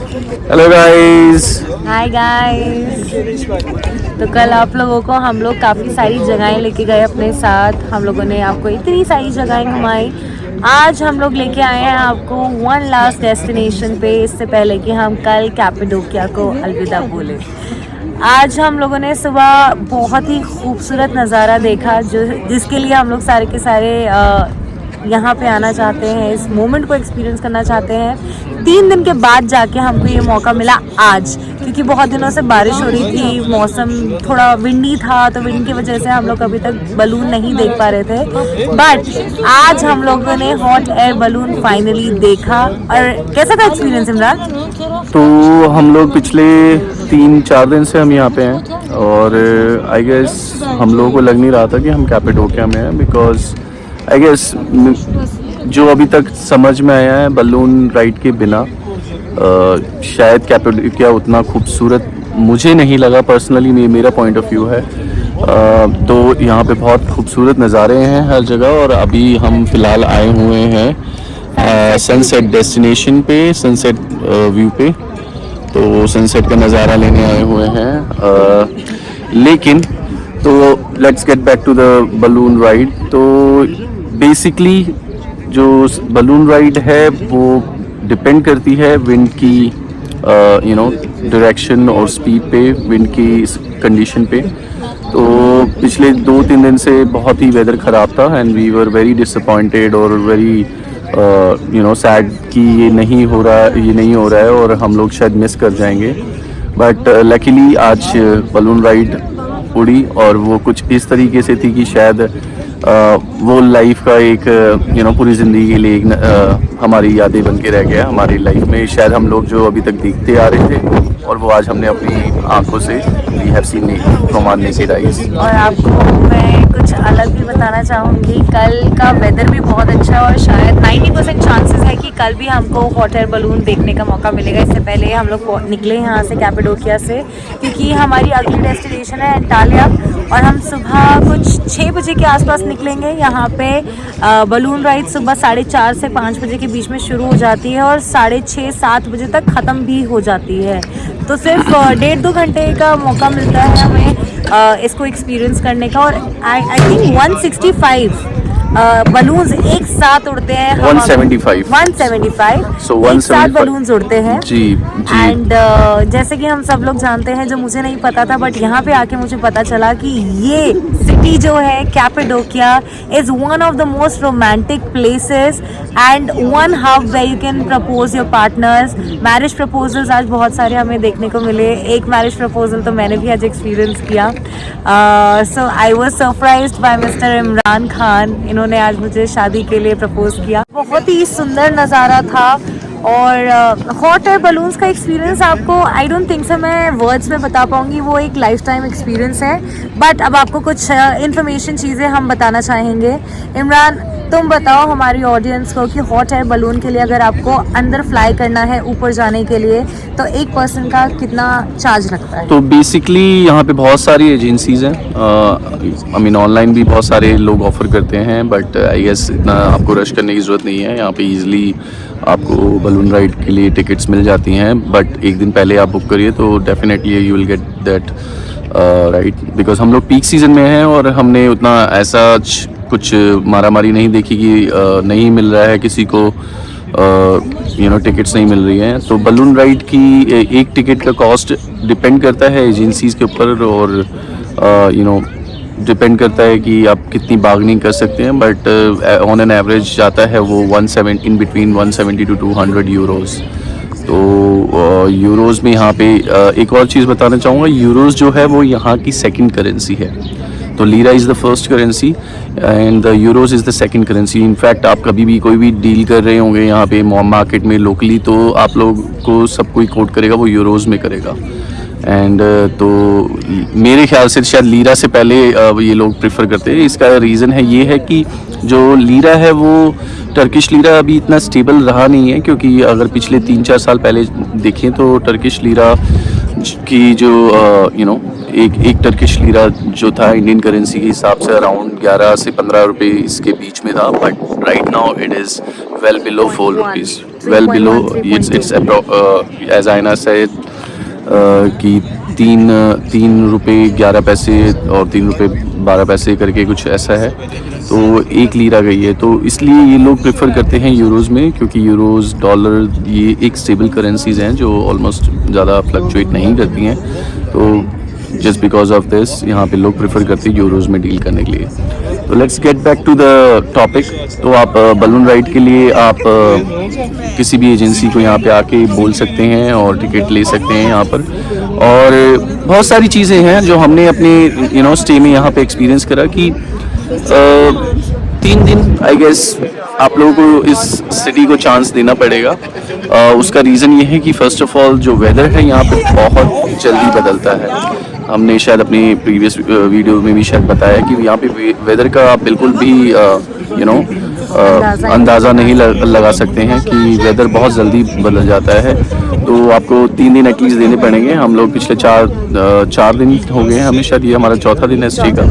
Hello guys. Hi guys. तो कल आप लोगों को हम लोग काफ़ी सारी जगहें लेके गए अपने साथ। हम लोगों ने आपको इतनी सारी जगहें घुमाई। आज हम लोग लेके आए हैं आपको वन लास्ट डेस्टिनेशन पे, इससे पहले कि हम कल कैपेडोकिया को अलविदा बोले। आज हम लोगों ने सुबह बहुत ही खूबसूरत नज़ारा देखा जिसके लिए हम लोग सारे के सारे यहाँ पे आना चाहते हैं, इस मोमेंट को एक्सपीरियंस करना चाहते हैं। 3 दिन के बाद जाके हमको ये मौका मिला आज, क्योंकि बहुत दिनों से बारिश हो रही थी, मौसम थोड़ा विंडी था, तो विंड की वजह से हम लोग अभी तक बलून नहीं देख पा रहे थे। बट आज हम लोगों ने हॉट एयर बलून फाइनली देखा। और कैसा था एक्सपीरियंस इमरान? तो हम लोग पिछले 3-4 दिन से हम यहाँ पे हैं और आई गेस हम लोगों को लग नहीं रहा था कि हम कैपेडोकिया में हैं, बिकॉज आई गेस जो अभी तक समझ में आया है बलून राइड के बिना शायद कैपेडोकिया उतना खूबसूरत मुझे नहीं लगा पर्सनली, मेरा पॉइंट ऑफ व्यू है। तो यहाँ पे बहुत खूबसूरत नज़ारे हैं हर जगह और अभी हम फ़िलहाल आए हुए हैं सनसेट डेस्टिनेशन पे, सनसेट व्यू पे। तो सनसेट का नज़ारा लेने आए हुए हैं। लेकिन तो let's get back to the balloon ride. तो बेसिकली जो बलून राइड है वो डिपेंड करती है विंड की डायरेक्शन और स्पीड पे, विंड की कंडीशन पे। तो पिछले 2-3 दिन से बहुत ही वेदर ख़राब था and we were very disappointed और वेरी सैड कि ये नहीं हो रहा है और हम लोग शायद मिस कर जाएंगे। बट लकीली आज बलून राइड उड़ी और वो कुछ इस तरीके से थी कि शायद वो लाइफ का एक पूरी ज़िंदगी के लिए एक हमारी यादें बन के रह गया हमारी लाइफ में। शायद हम लोग जो अभी तक देखते आ रहे थे और वो आज हमने अपनी आंखों से we have seen from our naked eyes. और आपको मैं कुछ अलग भी बताना चाहूँगी, कल का वेदर भी बहुत अच्छा और शायद 90% चांसेस है कि कल भी हमको हॉट एयर बलून देखने का मौका मिलेगा। इससे पहले हम लोग निकले यहाँ से कैपेडोकिया से, क्योंकि हमारी अगली डेस्टिनेशन है एंटालिया और हम सुबह कुछ 6 बजे के आसपास निकलेंगे। यहाँ पे बलून राइड सुबह 4:30 से 5 बजे के बीच में शुरू हो जाती है और 6:30-7 बजे तक ख़त्म भी हो जाती है। तो सिर्फ 1.5-2 घंटे का मौका मिलता है हमें इसको एक्सपीरियंस करने का। और आई थिंक 165 बलून्स एक साथ उड़ते हैं। 175 so एक साथ बलून्स उड़ते हैं जी। एंड जैसे कि हम सब लोग जानते हैं, जो मुझे नहीं पता था बट यहाँ पे आके मुझे पता चला कि ये सिटी जो है Cappadocia is one of the most romantic places and one hub where you can propose your partners. Marriage proposals आज बहुत सारे हमें देखने को मिले। एक मैरिज प्रपोजल तो मैंने भी आज एक्सपीरियंस किया। So I was surprised by mister Imran Khan. इन्होंने आज मुझे शादी के लिए प्रपोज किया। बहुत ही सुंदर नज़ारा था और हॉट एयर बलून्स का एक्सपीरियंस आपको आई डोंट थिंक सो मैं वर्ड्स में बता पाऊँगी, वो एक लाइफ टाइम एक्सपीरियंस है। बट अब आपको कुछ इन्फॉर्मेशन चीज़ें हम बताना चाहेंगे। इमरान, तुम बताओ हमारी ऑडियंस को कि हॉट एयर बलून के लिए अगर आपको अंदर फ्लाई करना है ऊपर जाने के लिए तो एक पर्सन का कितना चार्ज लगता है? तो बेसिकली यहाँ पे बहुत सारी एजेंसीज़ हैं, आई मीन ऑनलाइन भी बहुत सारे लोग ऑफ़र करते हैं, बट आई गेस इतना आपको रश करने की ज़रूरत नहीं है। यहाँ पे ईज़िली आपको बलून राइड के लिए टिकट्स मिल जाती हैं, बट एक दिन पहले आप बुक करिए तो definitely you will get that right. Because हम लोग पीक सीज़न में हैं और हमने उतना ऐसा कुछ मारामारी नहीं देखी कि नहीं मिल रहा है किसी को, टिकट्स नहीं मिल रही हैं। तो बलून राइड की एक टिकट का कॉस्ट डिपेंड करता है एजेंसीज़ के ऊपर और डिपेंड करता है कि आप कितनी बार्गेनिंग कर सकते हैं। बट ऑन एन एवरेज जाता है वो 170 to 200 यूरोज़। तो यूरोज़ में यहाँ पे एक और चीज़ बताना चाहूँगा, यूरोज़ जो है वो यहाँ की सेकंड करेंसी है। तो lira is the first currency and the euros is the second currency. In fact आप कभी भी कोई भी डील कर रहे होंगे यहाँ पे मार्केट में लोकली, तो आप लोग को सब कोई कोट करेगा वो यूरोज़ में करेगा। एंड तो मेरे ख्याल से शायद लीरा से पहले ये लोग प्रेफर करते हैं। इसका रीज़न है ये है कि जो लीरा है वो टर्किश लीरा अभी इतना स्टेबल रहा नहीं है, क्योंकि अगर पिछले 3-4 साल पहले देखें तो टर्किश लीरा की जो एक टर्किश लीरा जो था इंडियन करेंसी के हिसाब से अराउंड 11 से 15 रुपये इसके बीच में था, but right now it is well below 4 rupees. well below. 3.1, It's 3.2. as Aina said कि 3 रुपये 11 पैसे और 3 रुपये 12 पैसे करके कुछ ऐसा है, तो 1 लीरा गई है। तो इसलिए ये लोग प्रेफर करते हैं यूरोज़ में, क्योंकि यूरोज़ डॉलर ये एक स्टेबल करेंसीज़ हैं जो ऑलमोस्ट ज़्यादा फ्लक्चुएट नहीं करती हैं। तो जस्ट बिकॉज ऑफ दिस यहाँ पे लोग प्रेफर करते हैं यूरोज़ में डील करने के लिए। तो let's get back to the topic. तो आप बलून राइड के लिए आप किसी भी एजेंसी को यहाँ पे आके बोल सकते हैं और टिकट ले सकते हैं यहाँ पर। और बहुत सारी चीज़ें हैं जो हमने अपने स्टे में यहाँ पे एक्सपीरियंस करा कि 3 दिन आई गेस आप लोगों को इस सिटी को चांस देना पड़ेगा। उसका रीज़न ये है कि फ़र्स्ट ऑफ ऑल जो वेदर है यहाँ पे बहुत जल्दी बदलता है। हमने शायद अपनी प्रीवियस वीडियो में भी शायद बताया कि यहाँ पे वेदर का आप बिल्कुल भी अंदाज़ा नहीं लगा सकते हैं कि वेदर बहुत जल्दी बदल जाता है। तो आपको 3 दिन एटलीस्ट देने पड़ेंगे। हम लोग पिछले 4 दिन हो गए हैं हमें, शायद ये हमारा चौथा दिन है स्टे का,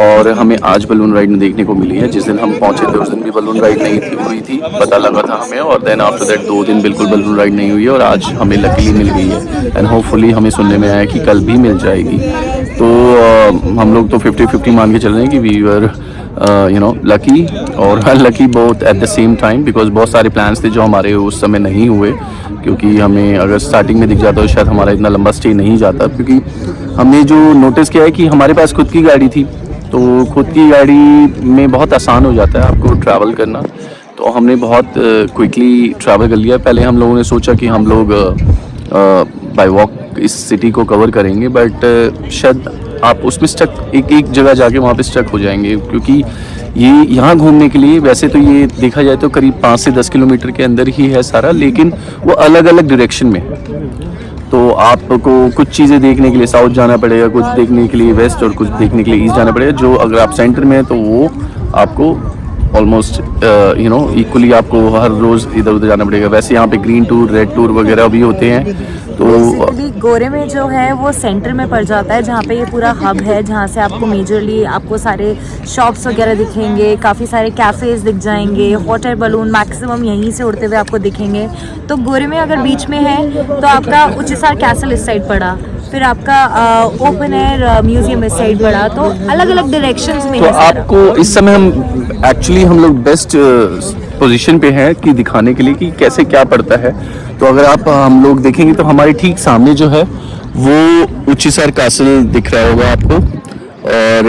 और हमें आज बलून राइड देखने को मिली है। जिस दिन हम पहुंचे थे उस दिन भी बलून राइड नहीं हुई थी, पता लगा था हमें, और देन आफ्टर दैट 2 दिन बिल्कुल बलून राइड नहीं हुई है, और आज हमें लकीली मिल गई है। एंड होपफुली हमें सुनने में आया कि कल भी मिल जाएगी। तो हम लोग तो 50-50 मान के चल रहे हैं कि वी वर लकी और unlucky both at the same time, because बहुत सारे प्लान्स थे जो हमारे उस समय नहीं हुए, क्योंकि हमें अगर स्टार्टिंग में दिख जाता तो शायद हमारा इतना लंबा स्टे नहीं जाता। क्योंकि हमने जो नोटिस किया है कि हमारे पास खुद की गाड़ी थी, तो खुद की गाड़ी में बहुत आसान हो जाता है आपको ट्रैवल करना। तो हमने बहुत क्विकली ट्रैवल कर लिया। पहले हम लोगों ने सोचा कि हम लोग बाय वॉक इस सिटी को कवर करेंगे, बट शायद आप उसमें स्टक एक जगह जाके वहाँ पे स्टक हो जाएंगे, क्योंकि ये यहाँ घूमने के लिए वैसे तो ये देखा जाए तो करीब 5 से 10 किलोमीटर के अंदर ही है सारा, लेकिन वो अलग अलग डायरेक्शन में है। तो आपको कुछ चीज़ें देखने के लिए साउथ जाना पड़ेगा, कुछ देखने के लिए वेस्ट, और कुछ देखने के लिए ईस्ट जाना पड़ेगा। जो अगर आप सेंटर में हैं तो वो आपको ऑलमोस्ट इक्वली आपको हर रोज़ इधर उधर जाना पड़ेगा। वैसे यहाँ पे ग्रीन टूर, रेड टूर वगैरह भी होते हैं। तो गोरे में जो है वो सेंटर में पड़ जाता है, जहाँ पे ये पूरा हब है, जहाँ से आपको मेजरली आपको सारे शॉप्स वगैरह दिखेंगे, काफ़ी सारे कैफ़ेज़ दिख जाएंगे, हॉट एयर बलून मैक्सिमम यहीं से उड़ते हुए आपको दिखेंगे। तो गोरे में अगर बीच में है तो आपका उच्चसार कैसल इस साइड पड़ा, फिर आपका ओपन एयर म्यूजियम इस साइड पड़ा, तो अलग अलग डायरेक्शंस में तो है सारा। आपको इस समय हम लोग बेस्ट पोजीशन पे हैं कि दिखाने के लिए कि कैसे क्या पड़ता है। तो अगर हम लोग देखेंगे तो हमारे ठीक सामने जो है वो उच्चसार कैसल दिख रहा होगा आपको, और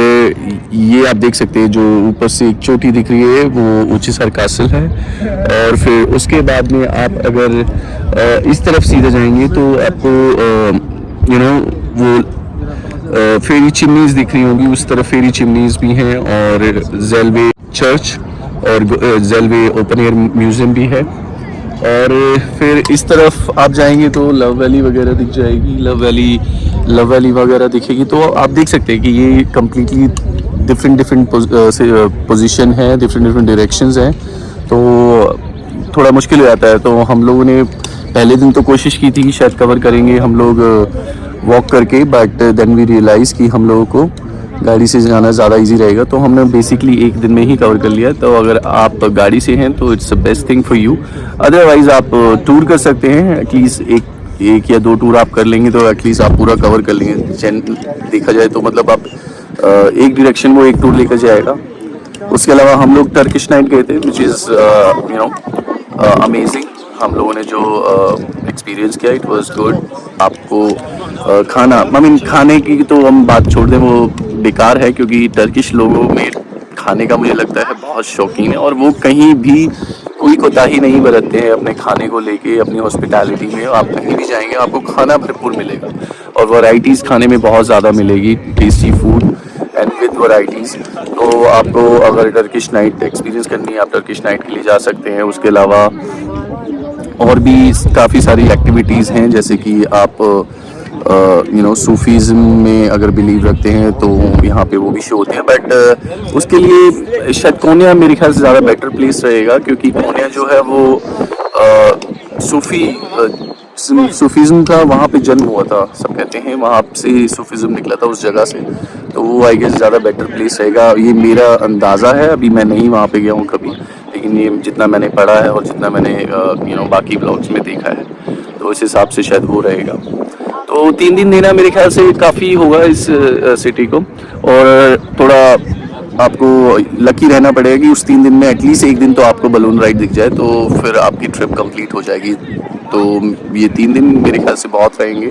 ये आप देख सकते हैं जो ऊपर से एक चोटी दिख रही है वो उच्चसार कैसल है। और फिर उसके बाद में आप अगर इस तरफ सीधे जाएंगे तो आपको वो फेरी चिमनीज दिख रही होंगी, उस तरफ फेरी चिमनीज भी हैं, और जेलवे चर्च और जेलवे ओपन एयर म्यूजियम भी है। और फिर इस तरफ आप जाएंगे तो लव वैली वगैरह दिख जाएगी, लव वैली वगैरह दिखेगी। तो आप देख सकते हैं कि ये कम्प्लीटली डिफरेंट पोजीशन है, डिफरेंट डायरेक्शंस हैं। तो थोड़ा मुश्किल हो जाता है। तो हम लोगों ने पहले दिन तो कोशिश की थी कि शायद कवर करेंगे हम लोग वॉक करके, बट देन वी रियलाइज़ कि हम लोगों को गाड़ी से जाना ज़्यादा इजी रहेगा। तो हमने बेसिकली एक दिन में ही कवर कर लिया। तो अगर आप गाड़ी से हैं तो it's the best thing for you. Otherwise आप टूर कर सकते हैं, एटलीस्ट एक या 2 टूर आप कर लेंगे तो एटलीस्ट आप पूरा कवर कर लेंगे। देखा जाए तो मतलब आप एक डायरेक्शन वो एक टूर लेकर जाएगा। उसके अलावा हम लोग टर्किश नाइट गए थे, विच इज़ अमेजिंग। हम लोगों ने जो एक्सपीरियंस किया इट वाज गुड। आपको खाने की तो हम बात छोड़ दें, वो बेकार है, क्योंकि टर्किश लोगों में खाने का मुझे लगता है बहुत शौकीन है, और वो कहीं भी कोई कोताही नहीं बरतते हैं अपने खाने को लेके, अपनी हॉस्पिटैलिटी में। आप कहीं भी जाएंगे आपको खाना भरपूर मिलेगा, और वैरायटीज़ खाने में बहुत ज़्यादा मिलेगी, tasty food and with varieties. तो आपको अगर टर्किश नाइट एक्सपीरियंस करनी है आप टर्किश नाइट के लिए जा सकते हैं। उसके अलावा और भी काफ़ी सारी एक्टिविटीज़ हैं, जैसे कि आप सूफीज़म में अगर बिलीव रखते हैं तो यहाँ पे वो भी शो होते हैं। बट उसके लिए शायद कोन्या मेरे ख्याल से ज़्यादा बेटर प्लेस रहेगा, क्योंकि कोन्या जो है वो सूफीज़म का वहाँ पे जन्म हुआ था, सब कहते हैं वहाँ से सूफीज़म निकला था उस जगह से। तो वो आई गेस ज़्यादा बेटर प्लेस रहेगा, ये मेरा अंदाज़ा है। अभी मैं नहीं वहाँ पे गया हूँ कभी, लेकिन ये जितना मैंने पढ़ा है और जितना मैंने बाकी ब्लॉग्स में देखा है, तो इस हिसाब से शायद वो रहेगा। तो 3 दिन देना मेरे ख्याल से काफ़ी होगा इस सिटी को, और थोड़ा आपको लकी रहना पड़ेगा कि उस 3 दिन में एटलीस्ट एक दिन तो आपको बलून राइड दिख जाए, तो फिर आपकी ट्रिप कंप्लीट हो जाएगी। तो ये 3 दिन मेरे ख्याल से बहुत रहेंगे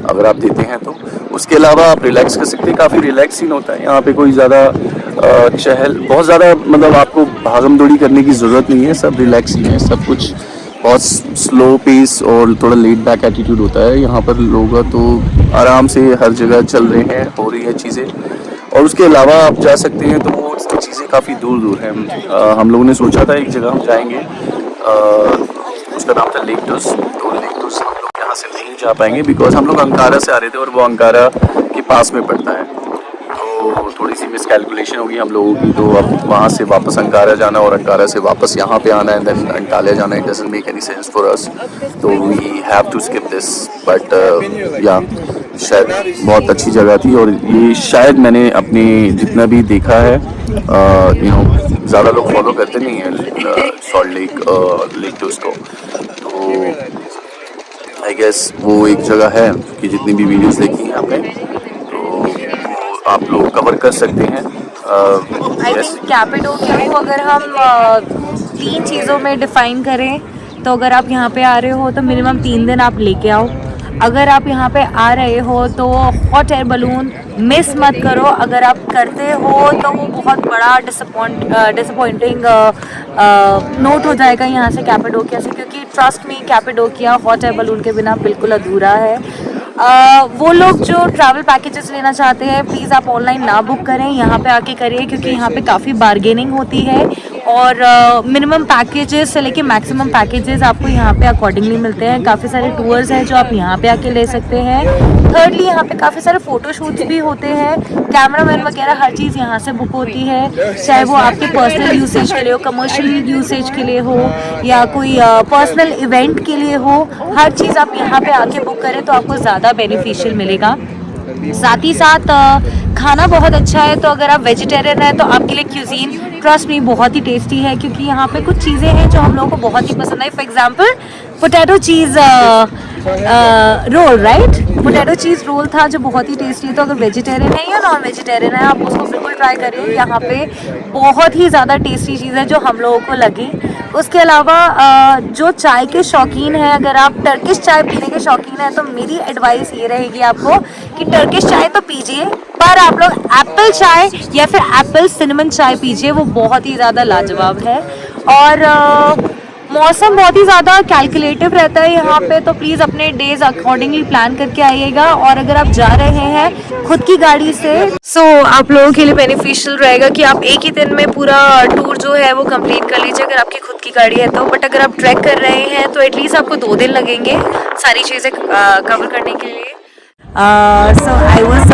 अगर आप देते हैं तो। उसके अलावा आप रिलैक्स कर सकते हैं, काफ़ी रिलैक्सिंग होता है यहाँ पे, कोई ज़्यादा चहल बहुत ज़्यादा मतलब आपको भागम दौड़ी करने की ज़रूरत नहीं है, सब रिलैक्सिंग है, सब कुछ बहुत स्लो पेस और थोड़ा लेड बैक एटीट्यूड होता है यहाँ पर। लोग तो आराम से हर जगह चल रहे हैं, हो रही हैं चीज़ें। और उसके अलावा आप जा सकते हैं तो वो चीज़ें काफ़ी दूर दूर हैं। हम लोगों ने सोचा था एक जगह हम जाएंगे, उसका नाम था लेक टूस। तो लेक टूस हम लोग यहाँ से नहीं जा पाएंगे बिकॉज हम लोग अंकारा से आ रहे थे और वो अंकारा के पास में पड़ता है, तो थोड़ी सी मिसकैलकुलेशन होगी हम लोगों की। तो अब वहाँ से वापस अंकारा जाना और अंकारा से वापस यहाँ पे आना है, देन अंटालिया जाना, it doesn't make any sense for us, तो we have to skip this. But या शायद बहुत अच्छी जगह थी, और ये शायद मैंने अपने जितना भी देखा है, ज़्यादा लोग फॉलो करते नहीं हैं सॉल्ट लेक टूस को, तो आई गेस वो एक जगह है कि जितनी भी वीडियोस देखी हैं आपने तो आप लोग कवर कर सकते हैं। आई थिंक कैपेडोकिया को अगर हम 3 चीज़ों में डिफाइन करें, तो अगर आप यहाँ पे आ रहे हो तो मिनिमम 3 दिन आप लेके आओ। अगर आप यहाँ पे आ रहे हो तो हॉट एयर बलून मिस मत करो। अगर आप करते हो तो वो बहुत बड़ा डिसअपॉइंटिंग नोट हो जाएगा यहाँ से कैपेडोकिया से, क्योंकि trust me Cappadocia hot air balloon के बिना बिल्कुल अधूरा है। वो लोग जो ट्रैवल पैकेजेस लेना चाहते हैं प्लीज़ आप ऑनलाइन ना बुक करें, यहाँ पे आके करिए, क्योंकि यहाँ पे काफ़ी बार्गेनिंग होती है और मिनिमम पैकेजेस से लेके मैक्सिमम पैकेजेस आपको यहाँ पे अकॉर्डिंगली मिलते हैं। काफ़ी सारे टूर्स हैं जो आप यहाँ पे आके ले सकते हैं। थर्डली यहाँ पे काफ़ी सारे फ़ोटो शूट्स भी होते हैं, कैमरामैन वगैरह हर चीज़ यहाँ से बुक होती है, चाहे वो आपके पर्सनल यूसेज के लिए हो, कमर्शियल यूसेज के लिए हो, या कोई पर्सनल इवेंट के लिए हो। हर चीज़ आप यहाँ पे आके बुक करें तो आपको ज़्यादा बेनिफिशियल मिलेगा। साथ ही साथ खाना बहुत अच्छा है, तो अगर आप वेजिटेरियन हैं तो आपके लिए क्यूजीन ट्रस्ट मी बहुत ही टेस्टी है, क्योंकि यहाँ पे कुछ चीज़ें हैं जो हम लोगों को बहुत ही पसंद है। For example potato cheese roll, right, potato cheese roll था जो बहुत ही टेस्टी है। तो अगर वेजिटेरियन है या नॉन वेजिटेरियन है आप उसको बिल्कुल ट्राई करिए, यहाँ पे बहुत ही ज़्यादा टेस्टी चीज़ है जो हम लोगों को लगी। उसके अलावा जो चाय के शौकीन हैं, अगर आप टर्किश चाय पीने के शौकीन हैं तो मेरी एडवाइस ये रहेगी आपको कि टर्किश चाय तो पीजिए, पर आप लोग एप्पल चाय या फिर एप्पल सिनेमन चाय पीजिए, वो बहुत ही ज़्यादा लाजवाब है। और मौसम बहुत ही ज़्यादा कैलकुलेटिव रहता है यहाँ पे, तो प्लीज़ अपने डेज अकॉर्डिंगली प्लान करके आइएगा। और अगर आप जा रहे हैं खुद की गाड़ी से सो आप लोगों के लिए बेनिफिशियल रहेगा कि आप एक ही दिन में पूरा टूर जो है वो कंप्लीट कर लीजिए अगर आपकी खुद की गाड़ी है तो। बट अगर आप ट्रैक कर रहे हैं तो एटलीस्ट आपको 2 दिन लगेंगे सारी चीज़ें कवर करने के लिए। सो आई वाज